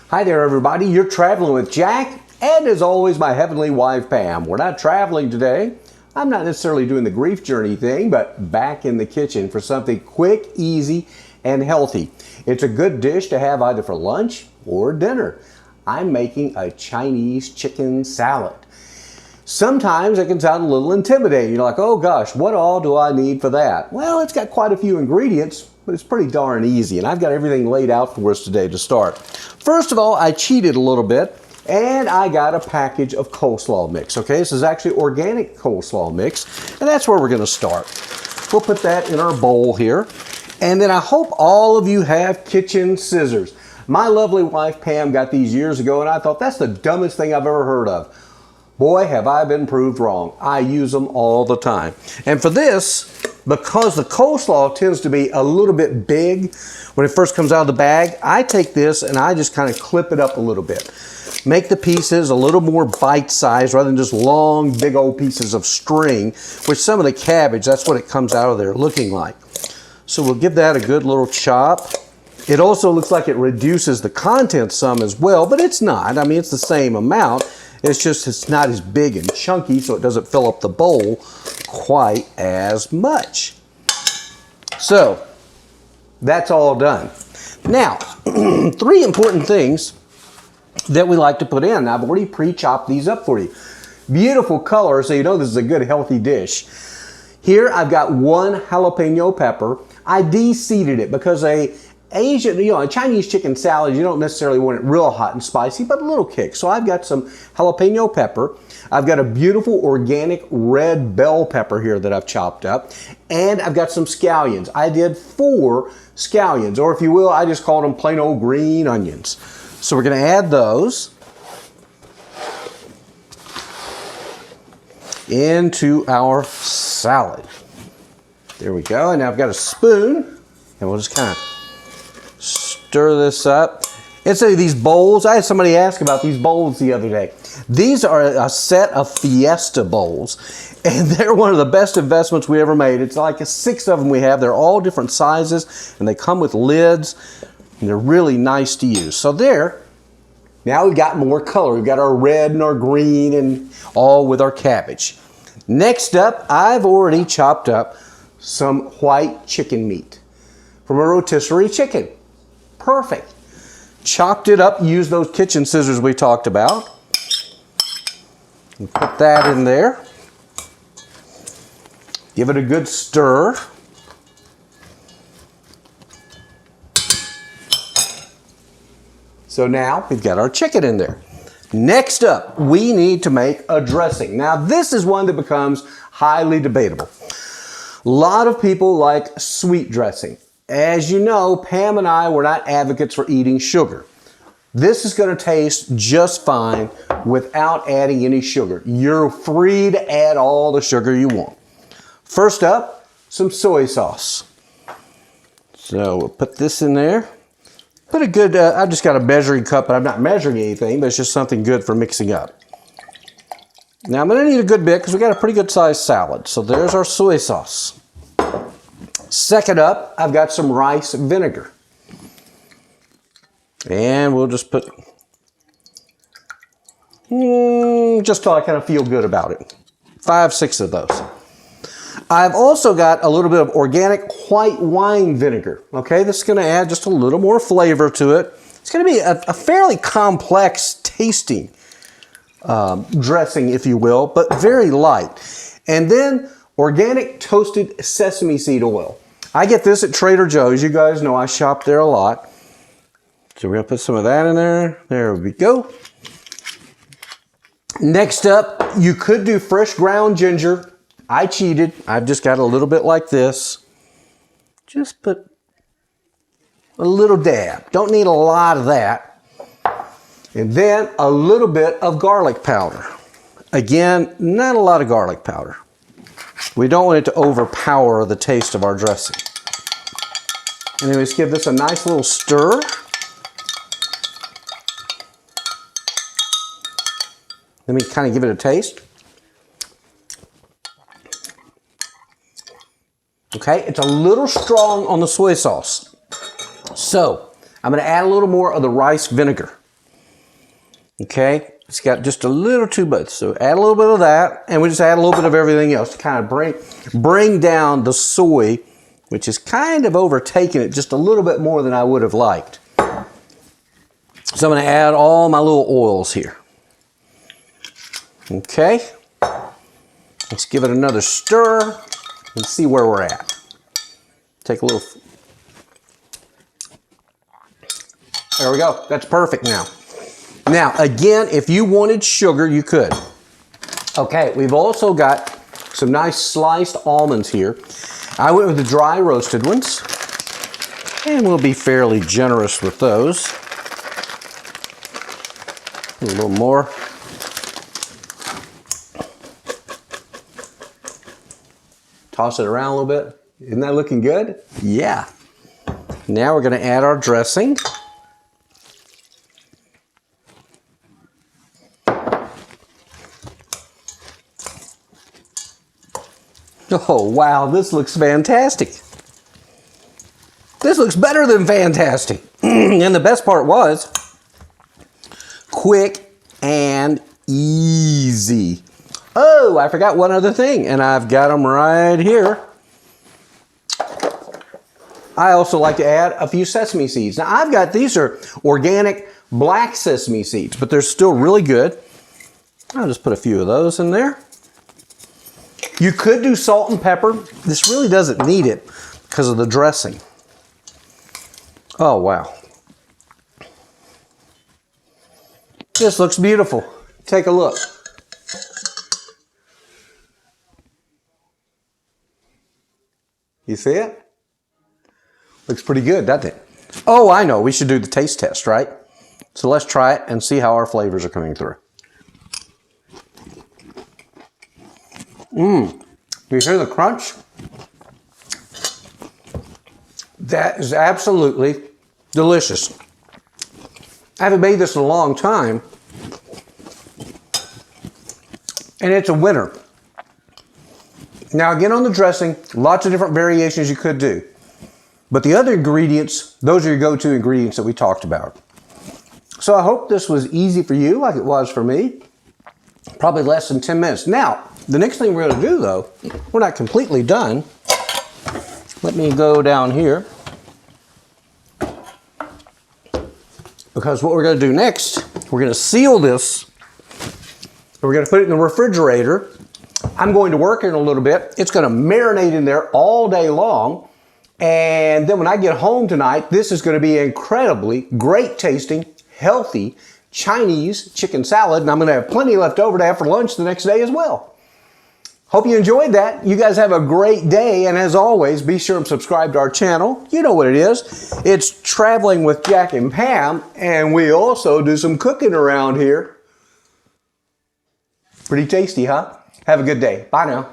Hi there, everybody. You're traveling with Jack, and as always, my heavenly wife, Pam. We're not traveling today. I'm not necessarily doing the grief journey thing, but back in the kitchen for something quick, easy, and healthy. It's a good dish to have either for lunch or dinner. I'm making a Chinese chicken salad. Sometimes it can sound a little intimidating. You're like, oh gosh, what all do I need for that? Well, it's got quite a few ingredients, but it's pretty darn easy, and I've got everything laid out for us today to start. First of all, I cheated a little bit, and I got a package of coleslaw mix. Okay, this is actually organic coleslaw mix, and that's where we're going to start. We'll put that in our bowl here, and then I hope all of you have kitchen scissors. My lovely wife Pam got these years ago, and I thought that's the dumbest thing I've ever heard of. Boy, have I been proved wrong. I use them all the time. And for this, because the coleslaw tends to be a little bit big when it first comes out of the bag, I take this and I just kind of clip it up a little bit. Make the pieces a little more bite-sized rather than just long, big old pieces of string, which some of the cabbage, that's what it comes out of there looking like. So we'll give that a good little chop. It also looks like it reduces the content some as well, but it's not. I mean, it's the same amount. It's just it's not as big and chunky, so it doesn't fill up the bowl quite as much. So that's all done. Now, three important things that we like to put in. I've already pre-chopped these up for you. Beautiful color, so you know this is a good healthy dish. Here I've got one jalapeno pepper. I de-seeded it because a Chinese chicken salad, you don't necessarily want it real hot and spicy, but a little kick. So I've got some jalapeno pepper. I've got a beautiful organic red bell pepper here that I've chopped up. And I've got some scallions. I did 4 scallions, or if you will, I just called them plain old green onions. So we're going to add those into our salad. There we go. And now I've got a spoon, and we'll just kind of stir this up. Instead of these bowls, I had somebody ask about these bowls the other day. These are a set of Fiesta bowls, and they're one of the best investments we ever made. It's like 6 of them we have. They're all different sizes, and they come with lids, and they're really nice to use. So there, now we've got more color. We've got our red and our green, and all with our cabbage. Next up, I've already chopped up some white chicken meat from a rotisserie chicken. Perfect. Chopped it up, used those kitchen scissors we talked about. And put that in there. Give it a good stir. So now we've got our chicken in there. Next up, we need to make a dressing. Now this is one that becomes highly debatable. A lot of people like sweet dressing. As you know, Pam and I were not advocates for eating sugar. This is going to taste just fine without adding any sugar. You're free to add all the sugar you want. First up, some soy sauce. So we'll put this in there. Put a good, I've just got a measuring cup, but I'm not measuring anything, but it's just something good for mixing up. Now I'm going to need a good bit because we got a pretty good sized salad. So there's our soy sauce. Second up, I've got some rice vinegar. And we'll just put, just till I kind of feel good about it. 5, 6 of those. I've also got a little bit of organic white wine vinegar. Okay, this is going to add just a little more flavor to it. It's going to be a fairly complex tasting dressing, if you will, but very light. And then organic toasted sesame seed oil. I get this at Trader Joe's. You guys know I shop there a lot. So we're going to put some of that in there. There we go. Next up, you could do fresh ground ginger. I cheated. I've just got a little bit like this. Just put a little dab. Don't need a lot of that. And then a little bit of garlic powder. Again, not a lot of garlic powder. We don't want it to overpower the taste of our dressing. And then we just give this a nice little stir. Let me kind of give it a taste. Okay, it's a little strong on the soy sauce. So I'm going to add a little more of the rice vinegar. Okay, it's got just a little too much. So add a little bit of that, and we just add a little bit of everything else to kind of bring down the soy, which is kind of overtaking it just a little bit more than I would have liked. So I'm going to add all my little oils here. Okay, let's give it another stir and see where we're at. Take a little. There we go. That's perfect now. Now, again, if you wanted sugar, you could. Okay, we've also got some nice sliced almonds here. I went with the dry roasted ones, and we'll be fairly generous with those. A little more. Toss it around a little bit. Isn't that looking good? Yeah. Now we're going to add our dressing. Oh, wow, this looks fantastic. This looks better than fantastic. And the best part was quick and easy. Oh, I forgot one other thing, and I've got them right here. I also like to add a few sesame seeds. Now, I've got, these are organic black sesame seeds, but they're still really good. I'll just put a few of those in there. You could do salt and pepper. This really doesn't need it because of the dressing. Oh, wow. This looks beautiful. Take a look. You see it? Looks pretty good, doesn't it? Oh, I know. We should do the taste test, right? So let's try it and see how our flavors are coming through. You hear the crunch? That is absolutely delicious. I haven't made this in a long time, and it's a winner. Now again, on the dressing, lots of different variations you could do. But the other ingredients, those are your go-to ingredients that we talked about. So I hope this was easy for you like it was for me. Probably less than 10 minutes. Now, the next thing we're going to do, though, we're not completely done. Let me go down here. Because what we're going to do next, we're going to seal this. We're going to put it in the refrigerator. I'm going to work in a little bit. It's going to marinate in there all day long. And then when I get home tonight, this is going to be incredibly great tasting, healthy Chinese chicken salad. And I'm going to have plenty left over to have for lunch the next day as well. Hope you enjoyed that. You guys have a great day. And as always, be sure and subscribe to our channel. You know what it is. It's Traveling with Jack and Pam. And we also do some cooking around here. Pretty tasty, huh? Have a good day. Bye now.